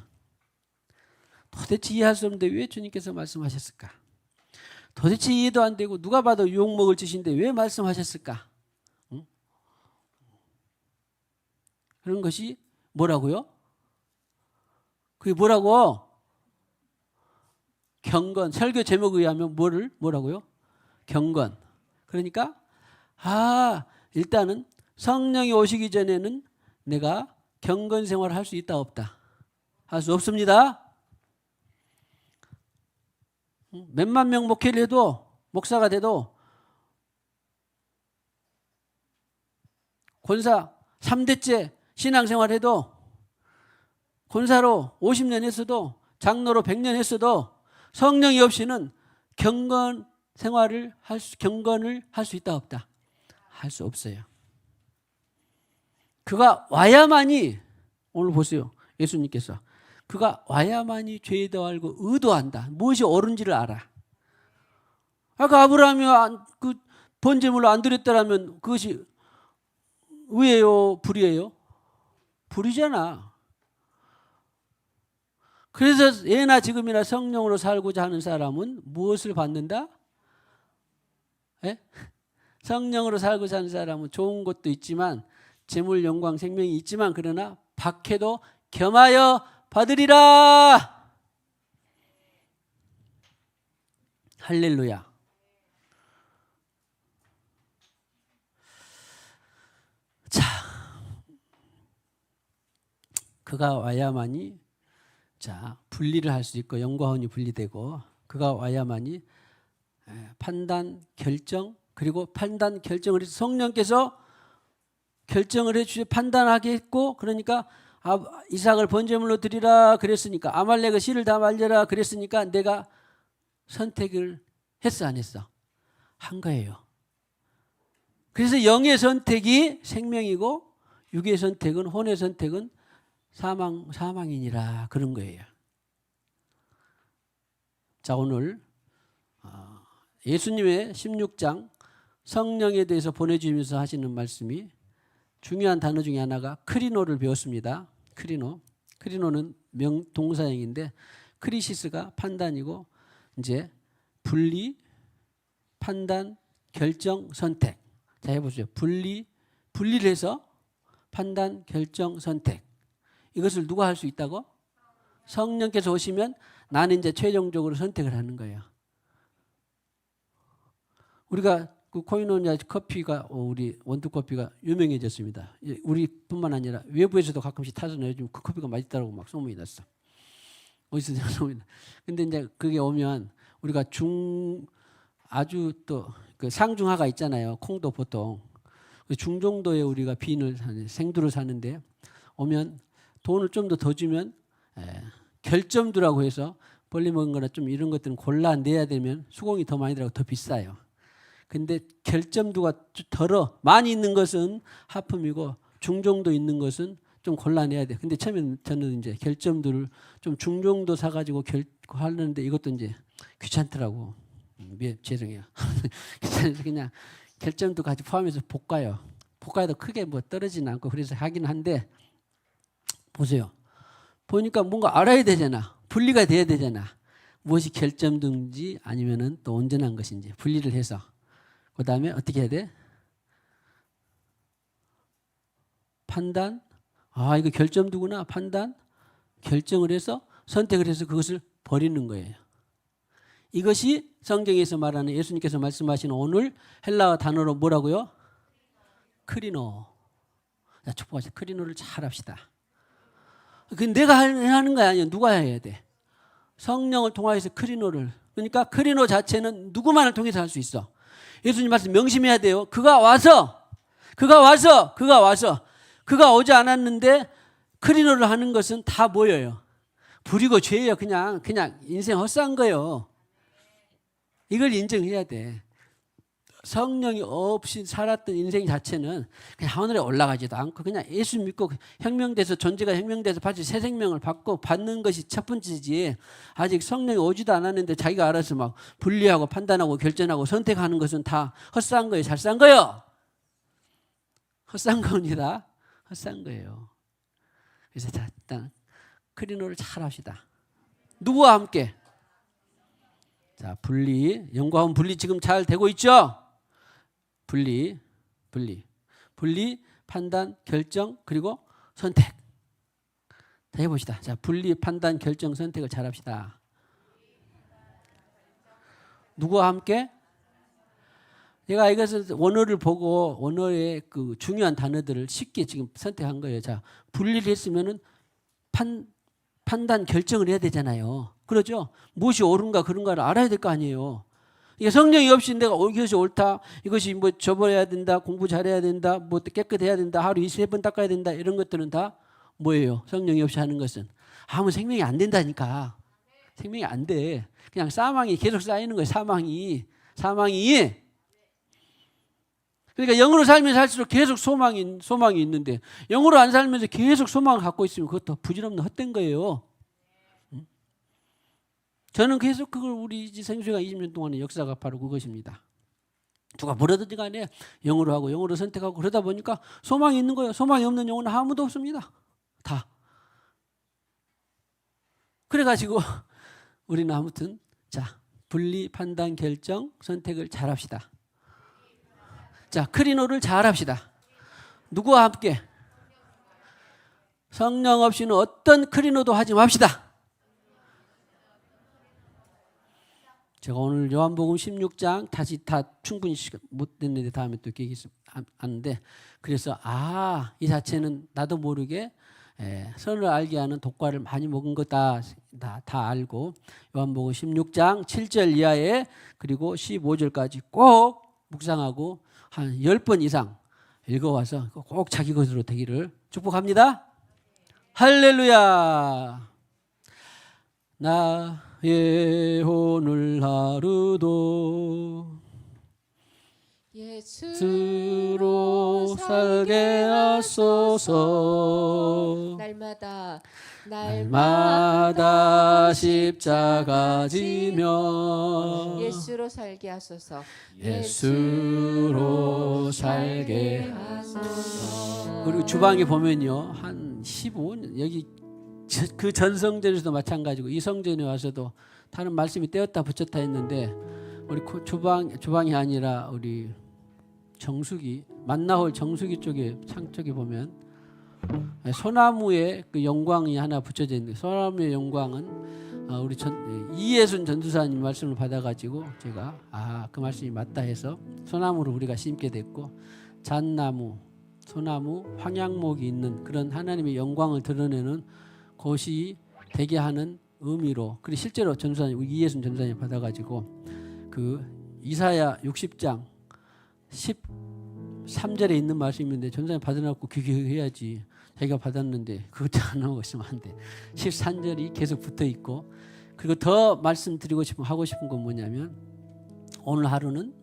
도대체 이해할 수 없는데 왜 주님께서 말씀하셨을까? 도대체 이해도 안 되고 누가 봐도 욕먹을 짓인데 왜 말씀하셨을까? 그런 것이 뭐라고요? 그게 뭐라고? 경건. 설교 제목에 의하면 뭐라고요? 경건. 그러니까 일단은 성령이 오시기 전에는 내가 경건 생활을 할 수 있다 없다? 할 수 없습니다. 몇만 명 목회를 해도 목사가 돼도 권사 3대째 신앙생활 해도 권사로 50년 했어도 장로로 100년 했어도 성령이 없이는 경건을 할 수 있다 없다? 할 수 없어요. 그가 와야만이 오늘 보세요. 예수님께서 그가 와야만이 죄도 알고 의도한다. 무엇이 옳은지를 알아. 아브라함이 그 번제물로 안 드렸다라면 그것이 의예요? 불이에요? 불이잖아. 그래서 예나 지금이나 성령으로 살고자 하는 사람은 무엇을 받는다? 성령으로 살고자 하는 사람은 좋은 것도 있지만 재물, 영광, 생명이 있지만 그러나 박해도 겸하여 받으리라. 할렐루야. 자, 그가 와야만이 분리를 할 수 있고 영과 혼이 분리되고 그가 와야만이 판단, 결정 그리고 판단, 결정을 해서 성령께서 결정을 해주시 판단하게 했고 그러니까 이삭을 번제물로 드리라 그랬으니까 아말렉의 씨를 다 말려라 그랬으니까 내가 선택을 했어 안 했어? 한 거예요. 그래서 영의 선택이 생명이고 육의 선택은 혼의 선택은 사망이니라 그런 거예요. 자 오늘 예수님의 16장 성령에 대해서 보내주면서 하시는 말씀이 중요한 단어 중에 하나가 크리노를 배웠습니다. 크리노는 동사형인데 크리시스가 판단이고 이제 분리, 판단, 결정, 선택. 자 해보세요. 분리를 해서 판단, 결정, 선택. 이것을 누가 할 수 있다고? 성령께서 오시면 나는 이제 최종적으로 선택을 하는 거예요. 우리가 그 코이노니아 커피가 우리 원두커피가 유명해졌습니다. 우리뿐만 아니라 외부에서도 가끔씩 타서 요즘 그 커피가 맛있다고 막 소문이 났어. 어디서 소문이 나. 근데 이제 그게 오면 우리가 아주 또 그 상중하가 있잖아요. 콩도 보통 중정도에 우리가 생두를 사는데 오면 돈을 좀 더 주면 결점두라고 해서 벌리 먹은 거나 좀 이런 것들은 골라내야 되면 수공이 더 많이 들어가고 더 비싸요. 근데 결점도가 덜어. 많이 있는 것은 하품이고 중정도 있는 것은 좀 골라내야 돼. 근데 처음에는 저는 이제 결점들을 좀 중정도 사가지고 하려는데 이것도 이제 귀찮더라고. 죄송해요. 귀찮아서 그냥 결점도 같이 포함해서 볶아요. 볶아도 크게 뭐 떨어지는 않고 그래서 하긴 한데 보세요. 보니까 뭔가 알아야 되잖아. 분리가 돼야 되잖아. 무엇이 결점든지 아니면은 또 온전한 것인지 분리를 해서 그 다음에 어떻게 해야 돼? 판단. 아, 이거 결점두구나. 판단. 결정을 해서 선택을 해서 그것을 버리는 거예요. 이것이 성경에서 말하는 예수님께서 말씀하시는 오늘 헬라어 단어로 뭐라고요? 크리노. 자, 축복하세요. 크리노를 잘 합시다. 그건 내가 하는 거 아니에요. 누가 해야 돼? 성령을 통하여서 크리노를. 그러니까 크리노 자체는 누구만을 통해서 할 수 있어. 예수님 말씀 명심해야 돼요. 그가 오지 않았는데 크리노를 하는 것은 다 뭐예요? 불이고 죄예요. 그냥 인생 헛산 거예요. 이걸 인정해야 돼. 성령이 없이 살았던 인생 자체는 그냥 하늘에 올라가지도 않고 그냥 예수 믿고 혁명돼서 존재가 혁명돼서 다시 새 생명을 받고 받는 것이 첫 번째지. 아직 성령이 오지도 않았는데 자기가 알아서 막 분리하고 판단하고 결정하고 선택하는 것은 다 헛산 거예요. 잘 산 거예요. 헛산 겁니다. 헛산 거예요. 그래서 자, 일단 크리노를 잘 합시다. 누구와 함께? 자, 분리. 영광은 분리 지금 잘 되고 있죠? 분리, 판단, 결정, 그리고 선택. 자, 해봅시다. 자, 분리, 판단, 결정, 선택을 잘 합시다. 누구와 함께? 제가 이것을 원어를 보고 원어의 그 중요한 단어들을 쉽게 지금 선택한 거예요. 자, 분리를 했으면은 판단, 결정을 해야 되잖아요. 그러죠? 무엇이 옳은가 그런가를 알아야 될 거 아니에요. 이게 성령이 없이 내가 이것이 옳다, 이것이 뭐 접어야 된다, 공부 잘해야 된다, 뭐 깨끗해야 된다, 하루 23번 닦아야 된다, 이런 것들은 다 뭐예요? 성령이 없이 하는 것은 아무 생명이 안 된다니까. 생명이 안 돼. 그냥 사망이 계속 쌓이는 거예요. 사망이. 그러니까 영으로 살면 살수록 계속 소망이 있는데 영으로 안 살면서 계속 소망을 갖고 있으면 그것도 부질없는 헛된 거예요. 저는 계속 그걸 우리 생수가 20년 동안의 역사가 바로 그것입니다. 누가 뭐라든지 간에 영으로 하고 영으로 선택하고 그러다 보니까 소망이 있는 거예요. 소망이 없는 영혼은 아무도 없습니다. 다. 그래가지고 우리는 아무튼 자, 분리, 판단, 결정, 선택을 잘 합시다. 자, 크리노를 잘 합시다. 누구와 함께? 성령 없이는 어떤 크리노도 하지 맙시다. 제가 오늘 요한복음 16장 다시 다 충분히 못 됐는데 다음에 또 계획이 있는데 그래서 이 자체는 나도 모르게 선을 알게 하는 독과를 많이 먹은 거다 다 알고 요한복음 16장 7절 이하에 그리고 15절까지 꼭 묵상하고 한 10번 이상 읽어와서 꼭 자기 것으로 되기를 축복합니다. 할렐루야. 나의 오늘 하루도 예수로 살게 하소서. 날마다 십자가 지며 예수로 살게 하소서. 예수로 살게 하소서. 그리고 주방에 보면요 한 15년 여기 그 전성전에서도 마찬가지고 이 성전에 와서도 다른 말씀이 떼었다 붙였다 했는데 우리 주방이 아니라 우리 정수기 만나홀 정수기 쪽에 창 쪽에 보면 소나무에 그 영광이 하나 붙여져 있는데 소나무의 영광은 우리 이예순 전도사님 말씀을 받아가지고 제가 그 말씀이 맞다 해서 소나무를 우리가 심게 됐고 잣나무, 소나무, 황양목이 있는 그런 하나님의 영광을 드러내는 곳이 되게 하는 의미로 그리고 실제로 전도사님 이예순 전도사님 받아가지고 그 이사야 60장 13절에 있는 말씀인데 전도사님 받아놓고 귀기해야지 자기가 받았는데 그것도 안 나오고 있으면 안 돼. 13절이 계속 붙어 있고 그리고 더 말씀드리고 싶은 하고 싶은 건 뭐냐면 오늘 하루는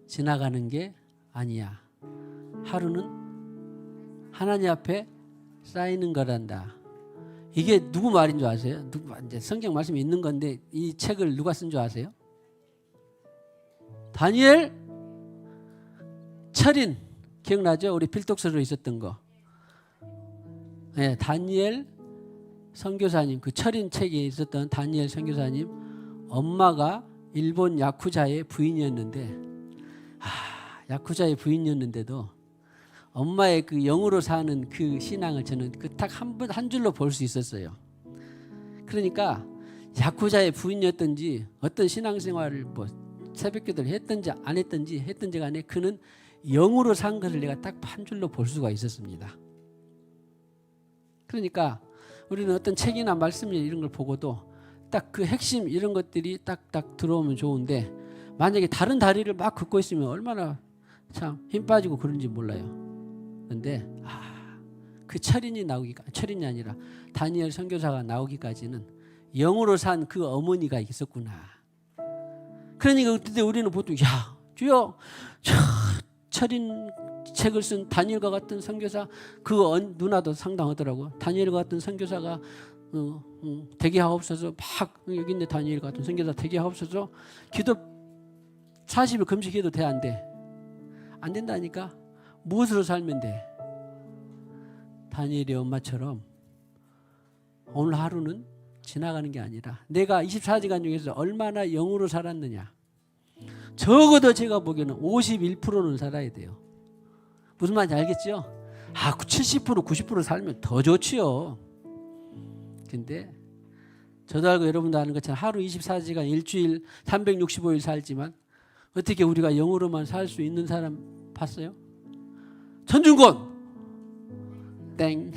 지나가는 게 아니야. 하루는 하나님 앞에 쌓이는 거란다. 이게 누구 말인 줄 아세요? 이제 성경 말씀이 있는 건데 이 책을 누가 쓴 줄 아세요? 다니엘 철인 기억나죠? 우리 필독서로 있었던 거. 네, 다니엘 선교사님, 그 철인 책에 있었던 다니엘 선교사님 엄마가 일본 야쿠자의 부인이었는데, 야쿠자의 부인이었는데도 엄마의 그 영으로 사는 그 신앙을 저는 그 딱 한 줄로 볼 수 있었어요. 그러니까 야쿠자의 부인이었든지 어떤 신앙생활을 뭐 새벽기도를 했든지 안 했든지 간에 그는 영으로 산 것을 내가 딱 한 줄로 볼 수가 있었습니다. 그러니까 우리는 어떤 책이나 말씀이나 이런 걸 보고도 딱 그 핵심 이런 것들이 딱딱 들어오면 좋은데, 만약에 다른 다리를 막 긋고 있으면 얼마나 참 힘 빠지고 그런지 몰라요. 그런데 그 철인이 아니라 다니엘 선교사가 나오기까지는 영으로 산 그 어머니가 있었구나. 그러니까 그때 우리는 보통 야 주여 철인 책을 쓴 다니엘과 같은 선교사, 그 누나도 상당하더라고. 다니엘과 같은 선교사가 되게 하옵소서. 막 여기 있네, 다니엘 같은 선교사 되게 하옵소서. 기도 40일 금식해도 돼, 안 돼? 안 된다니까. 무엇으로 살면 돼? 다니엘의 엄마처럼 오늘 하루는 지나가는 게 아니라 내가 24시간 중에서 얼마나 영으로 살았느냐. 적어도 제가 보기에는 51%는 살아야 돼요. 무슨 말인지 알겠죠? 70% 90% 살면 더 좋지요. 근데 저도 알고 여러분도 아는 것처럼 하루 24시간 일주일 365일 살지만 어떻게 우리가 영으로만 살 수 있는 사람 봤어요? 전준권 땡.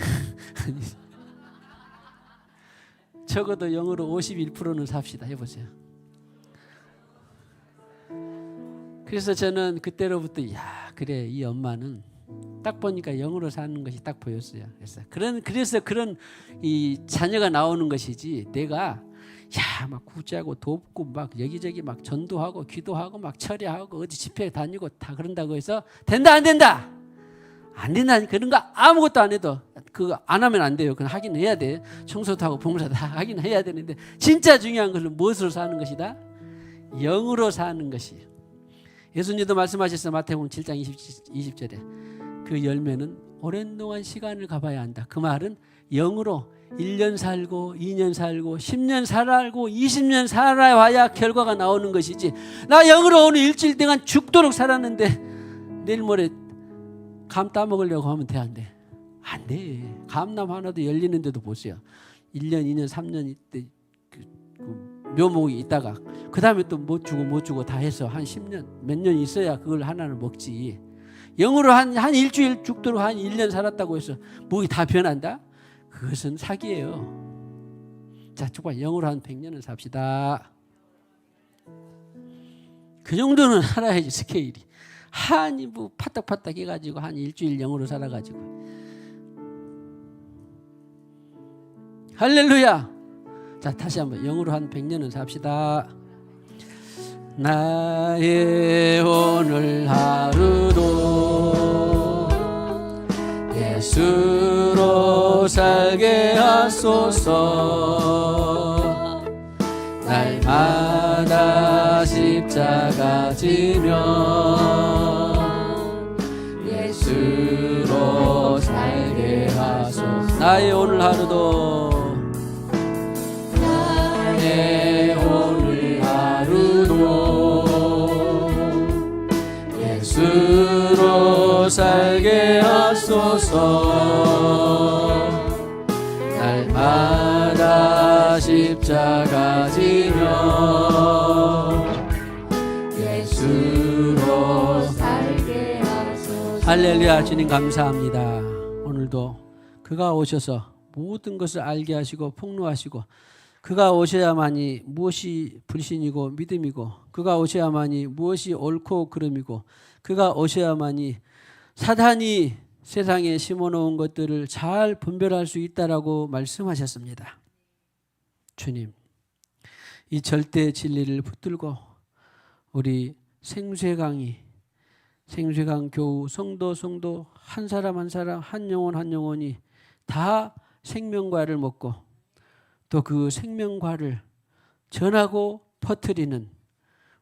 적어도 영으로 51%는 삽시다. 해보세요. 그래서 저는 그때로부터 그래, 이 엄마는 딱 보니까 영으로 사는 것이 딱 보였어요. 그래서 그런 이 자녀가 나오는 것이지, 내가 막 구제하고 돕고 막 여기저기 막 전도하고 기도하고 막 철야하고 어디 집회 다니고 다 그런다고 해서 된다 안 된다? 안 된다니. 그런 거 아무것도 안 해도 그거 안 하면 안 돼요. 그건 하긴 해야 돼. 청소도 하고 봉사도 다 하긴 해야 되는데, 진짜 중요한 것은 무엇으로 사는 것이다? 영으로 사는 것이에요. 예수님도 말씀하셨어요. 마태복음 7장 20절에 그 열매는 오랜 동안 시간을 가봐야 한다. 그 말은 영으로 1년 살고 2년 살고 10년 살고 20년 살아야 결과가 나오는 것이지, 나 영으로 오늘 일주일 동안 죽도록 살았는데 내일 모레 감 따먹으려고 하면 돼, 안 돼? 안 돼. 감나무 하나도 열리는데도 보세요. 1년 2년 3년 이때 묘목이 있다가 그 다음에 또 못 주고 다 해서 한 10년 몇 년 있어야 그걸 하나를 먹지. 영으로 한 일주일 죽도록 한 1년 살았다고 해서 목이 다 변한다? 그것은 사기예요. 자, 정말 영으로 한 100년은 삽시다. 그 정도는 살아야지. 스케일이 한이 뭐 파딱파딱 해가지고 한 일주일 영으로 살아가지고. 할렐루야. 자, 다시 한번 영으로 한 100년은 삽시다. 나의 오늘 하루도 예수로 살게 하소서. 날마다 십자가 지며 예수로 살게 하소서. 나의 오늘 하루도 오늘 하루도 예수로 살게 하소서. 날마다 십자가 지며 예수로 살게 하소서. 할렐루야. 주님 감사합니다. 오늘도 그가 오셔서 모든 것을 알게 하시고 폭로하시고, 그가 오셔야만이 무엇이 불신이고 믿음이고, 그가 오셔야만이 무엇이 옳고 그름이고, 그가 오셔야만이 사탄이 세상에 심어놓은 것들을 잘 분별할 수 있다라고 말씀하셨습니다. 주님, 이 절대 진리를 붙들고 우리 생수의 강이 생수강 교우 성도 한 사람 한 사람 한 영혼이 다 생명과를 먹고 또 그 생명과를 전하고 퍼뜨리는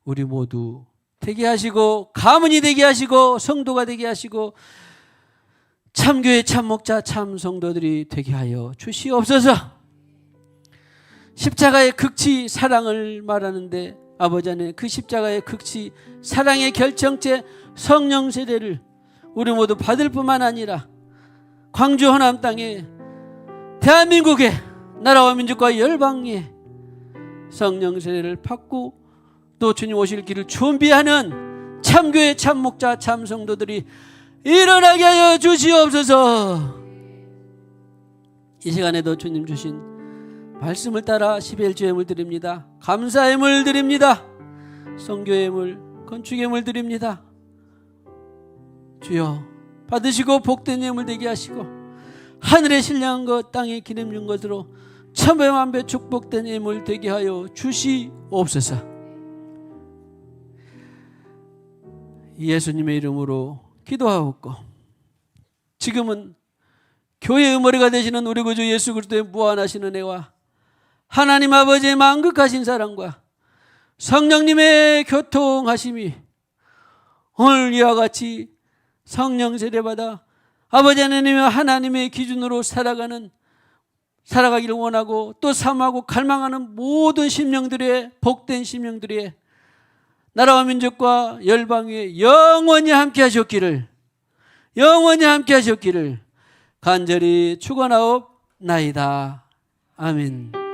우리 모두 되게 하시고 가문이 되게 하시고 성도가 되게 하시고 참교회 참목자 참 성도들이 되게 하여 주시옵소서. 십자가의 극치 사랑을 말하는데 아버지 안에 그 십자가의 극치 사랑의 결정체 성령 세례를 우리 모두 받을 뿐만 아니라 광주 호남 땅에 대한민국의 나라와 민족과 열방에 성령 세례를 받고 또 주님 오실 길을 준비하는 참교회 참목자 참성도들이 일어나게 하여 주시옵소서. 이 시간에도 주님 주신 말씀을 따라 11조 예물 드립니다. 감사 예물 드립니다. 선교 예물, 건축 예물 드립니다. 주여 받으시고 복된 예물 되게 하시고 하늘에 신령한 것 땅에 기름 준 것으로 천배만배 축복된 예물 되게 하여 주시옵소서. 예수님의 이름으로 기도하옵고 지금은 교회의 머리가 되시는 우리 구주 예수 그리스도의 무한하신 은혜와 하나님 아버지의 만극하신 사랑과 성령님의 교통하심이 오늘 이와 같이 성령 세례받아 아버지 하나님의 하나님의 기준으로 살아가기를 원하고 또 사모하고 갈망하는 모든 심령들의 복된 심령들의 나라와 민족과 열방 위에 영원히 함께 하셨기를 간절히 축원하옵나이다. 아멘.